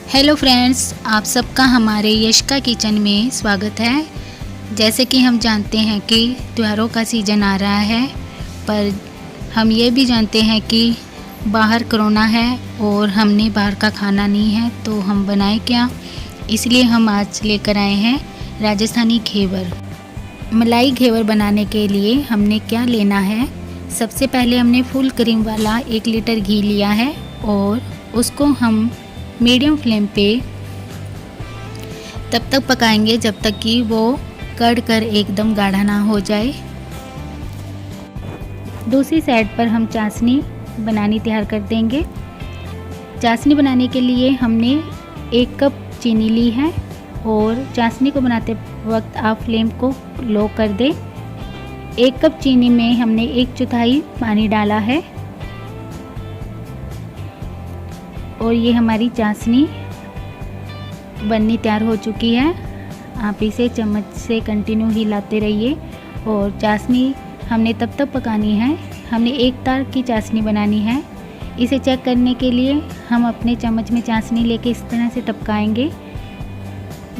Hello friends, आप सबका हमारे यशिका किचन में स्वागत है। जैसे कि हम जानते हैं कि त्योहारों का सीज़न आ रहा है, पर हम ये भी जानते हैं कि बाहर कोरोना है और हमने बाहर का खाना नहीं है, तो हम बनाएं क्या। इसलिए हम आज लेकर आए हैं राजस्थानी घेवर। मलाई घेवर बनाने के लिए हमने क्या लेना है। सबसे पहले हमने फुल क्रीम वाला 1 लीटर घी लिया है और उसको हम मीडियम फ्लेम पे तब तक पकाएंगे जब तक कि वो कड़ कर एकदम गाढ़ा ना हो जाए। दूसरी साइड पर हम चाशनी बनानी तैयार कर देंगे। चाशनी बनाने के लिए हमने 1 कप चीनी ली है और चाशनी को बनाते वक्त आप फ्लेम को लो कर दें। 1 कप चीनी में हमने 1/4 पानी डाला है और ये हमारी चाशनी बननी तैयार हो चुकी है। आप इसे चम्मच से कंटिन्यू हिलाते रहिए और चाशनी हमने तब तक पकानी है। हमने 1 तार की चाशनी बनानी है। इसे चेक करने के लिए हम अपने चम्मच में चाशनी लेके इस तरह से टपकाएंगे।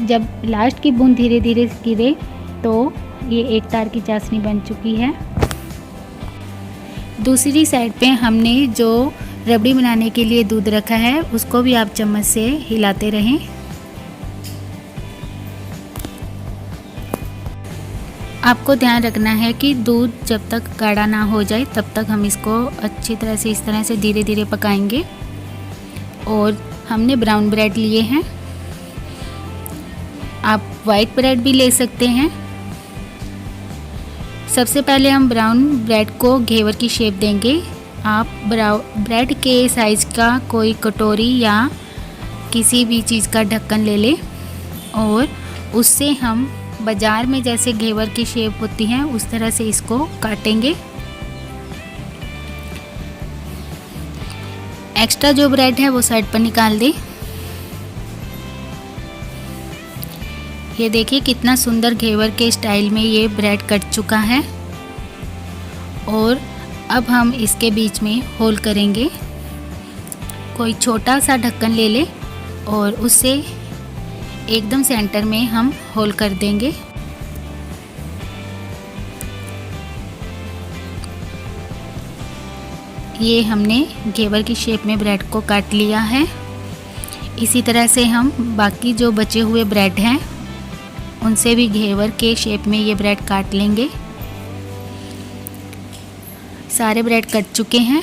जब लास्ट की बूंद धीरे धीरे गिरे तो ये 1 तार की चाशनी बन चुकी है। दूसरी साइड पे हमने जो रबड़ी बनाने के लिए दूध रखा है उसको भी आप चम्मच से हिलाते रहें। आपको ध्यान रखना है कि दूध जब तक गाढ़ा ना हो जाए तब तक हम इसको अच्छी तरह से इस तरह से धीरे धीरे पकाएंगे। और हमने ब्राउन ब्रेड लिए हैं, आप वाइट ब्रेड भी ले सकते हैं। सबसे पहले हम ब्राउन ब्रेड को घेवर की शेप देंगे। आप ब्रेड के साइज़ का कोई कटोरी या किसी भी चीज़ का ढक्कन ले लें और उससे हम बाज़ार में जैसे घेवर की शेप होती है उस तरह से इसको काटेंगे। एक्स्ट्रा जो ब्रेड है वो साइड पर निकाल दें। ये देखिए कितना सुंदर घेवर के स्टाइल में ये ब्रेड कट चुका है। और अब हम इसके बीच में होल करेंगे। कोई छोटा सा ढक्कन ले ले और उससे एकदम सेंटर में हम होल कर देंगे। ये हमने घेवर की शेप में ब्रेड को काट लिया है। इसी तरह से हम बाकी जो बचे हुए ब्रेड हैं उनसे भी घेवर के शेप में ये ब्रेड काट लेंगे। सारे ब्रेड कट चुके हैं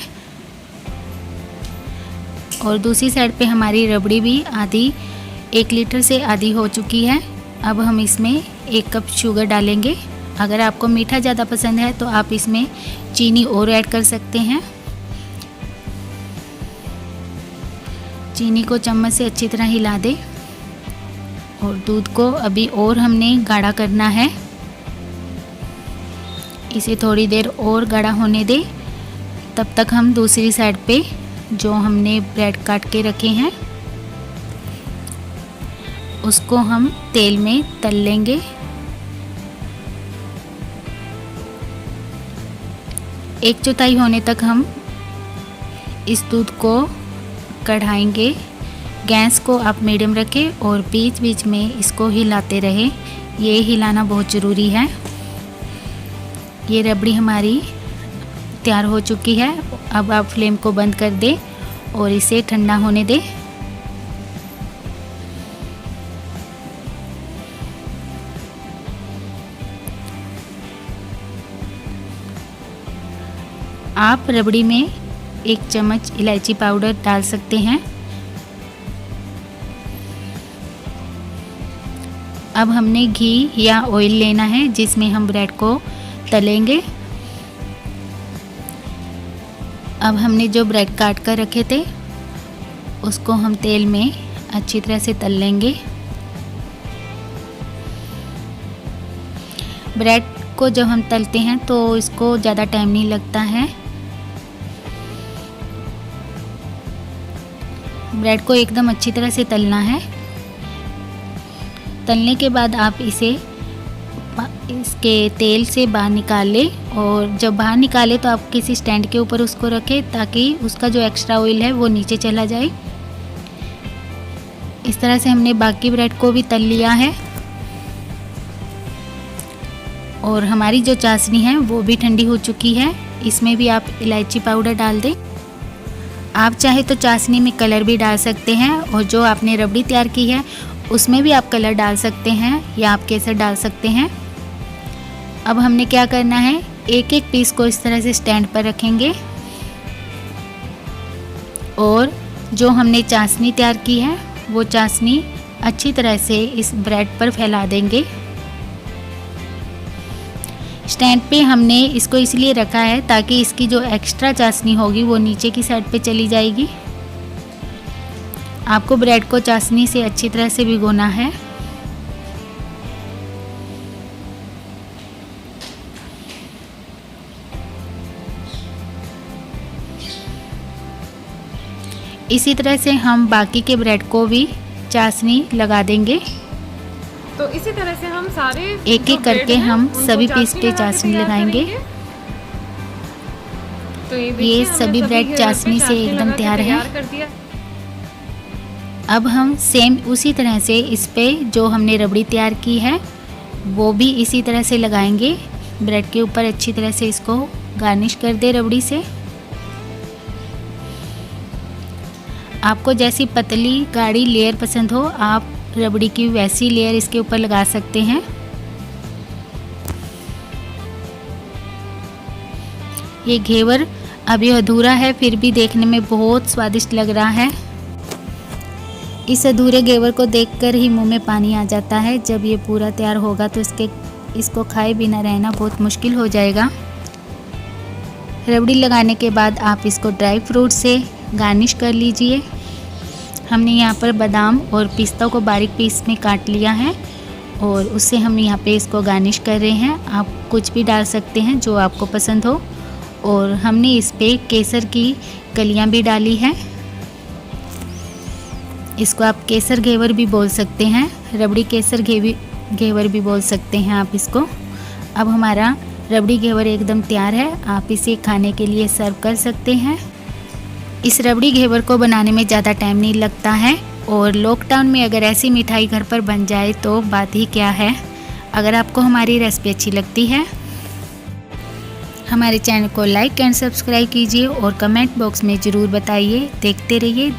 और दूसरी साइड पे हमारी रबड़ी भी आधी 1 लीटर से आधी हो चुकी है। अब हम इसमें 1 कप शुगर डालेंगे। अगर आपको मीठा ज़्यादा पसंद है तो आप इसमें चीनी और ऐड कर सकते हैं। चीनी को चम्मच से अच्छी तरह हिला दें और दूध को अभी और हमने गाढ़ा करना है। इसे थोड़ी देर और गाढ़ा होने दें। तब तक हम दूसरी साइड पे जो हमने ब्रेड काट के रखे हैं उसको हम तेल में तल लेंगे। एक चौथाई होने तक हम इस दूध को कढ़ाएंगे। गैस को आप मीडियम रखें और बीच बीच में इसको हिलाते रहें। ये हिलाना बहुत ज़रूरी है। ये रबड़ी हमारी तैयार हो चुकी है। अब आप फ्लेम को बंद कर दें और इसे ठंडा होने दें। आप रबड़ी में 1 चम्मच इलायची पाउडर डाल सकते हैं। अब हमने घी या ऑयल लेना है जिसमें हम ब्रेड को तलेंगे। अब हमने जो ब्रेड काट कर रखे थे उसको हम तेल में अच्छी तरह से तल लेंगे। ब्रेड को जब हम तलते हैं तो इसको ज़्यादा टाइम नहीं लगता है। ब्रेड को एकदम अच्छी तरह से तलना है। तलने के बाद आप इसे इसके तेल से बाहर निकाल लें और जब बाहर निकालें तो आप किसी स्टैंड के ऊपर उसको रखें ताकि उसका जो एक्स्ट्रा ऑयल है वो नीचे चला जाए। इस तरह से हमने बाकी ब्रेड को भी तल लिया है और हमारी जो चाशनी है वो भी ठंडी हो चुकी है। इसमें भी आप इलायची पाउडर डाल दें। आप चाहे तो चाशनी में कलर भी डाल सकते हैं और जो आपने रबड़ी तैयार की है उसमें भी आप कलर डाल सकते हैं या आप केसर डाल सकते हैं। अब हमने क्या करना है, एक एक पीस को इस तरह से स्टैंड पर रखेंगे और जो हमने चाशनी तैयार की है वो चाशनी अच्छी तरह से इस ब्रेड पर फैला देंगे। स्टैंड पे हमने इसको इसलिए रखा है ताकि इसकी जो एक्स्ट्रा चाशनी होगी वो नीचे की साइड पे चली जाएगी। आपको ब्रेड को चाशनी से अच्छी तरह से भिगोना है। इसी तरह से हम बाकी के ब्रेड को भी चाशनी लगा देंगे। तो इसी तरह से हम सारे एक एक करके हम सभी पीस पे चाशनी लगाएंगे। तो ये सभी ब्रेड चाशनी से एकदम तैयार है। अब हम सेम उसी तरह से इस पे जो हमने रबड़ी तैयार की है वो भी इसी तरह से लगाएंगे। ब्रेड के ऊपर अच्छी तरह से इसको गार्निश कर दे रबड़ी से। आपको जैसी पतली गाढ़ी लेयर पसंद हो आप रबड़ी की वैसी लेयर इसके ऊपर लगा सकते हैं। ये घेवर अभी अधूरा है फिर भी देखने में बहुत स्वादिष्ट लग रहा है। इस अधूरे घेवर को देखकर ही मुंह में पानी आ जाता है। जब ये पूरा तैयार होगा तो इसको खाए बिना रहना बहुत मुश्किल हो जाएगा। रबड़ी लगाने के बाद आप इसको ड्राई फ्रूट से गार्निश कर लीजिए। हमने यहाँ पर बादाम और पिस्ता को बारीक पीस में काट लिया है और उससे हम यहाँ पे इसको गार्निश कर रहे हैं। आप कुछ भी डाल सकते हैं जो आपको पसंद हो। और हमने इस पे केसर की कलियाँ भी डाली हैं। इसको आप केसर घेवर भी बोल सकते हैं, रबड़ी केसर घेवर भी बोल सकते हैं आप इसको। अब हमारा रबड़ी घेवर एकदम तैयार है। आप इसे खाने के लिए सर्व कर सकते हैं। इस रबड़ी घेवर को बनाने में ज़्यादा टाइम नहीं लगता है और लॉकडाउन में अगर ऐसी मिठाई घर पर बन जाए तो बात ही क्या है। अगर आपको हमारी रेसिपी अच्छी लगती है हमारे चैनल को लाइक एंड सब्सक्राइब कीजिए और कमेंट बॉक्स में ज़रूर बताइए। देखते रहिए।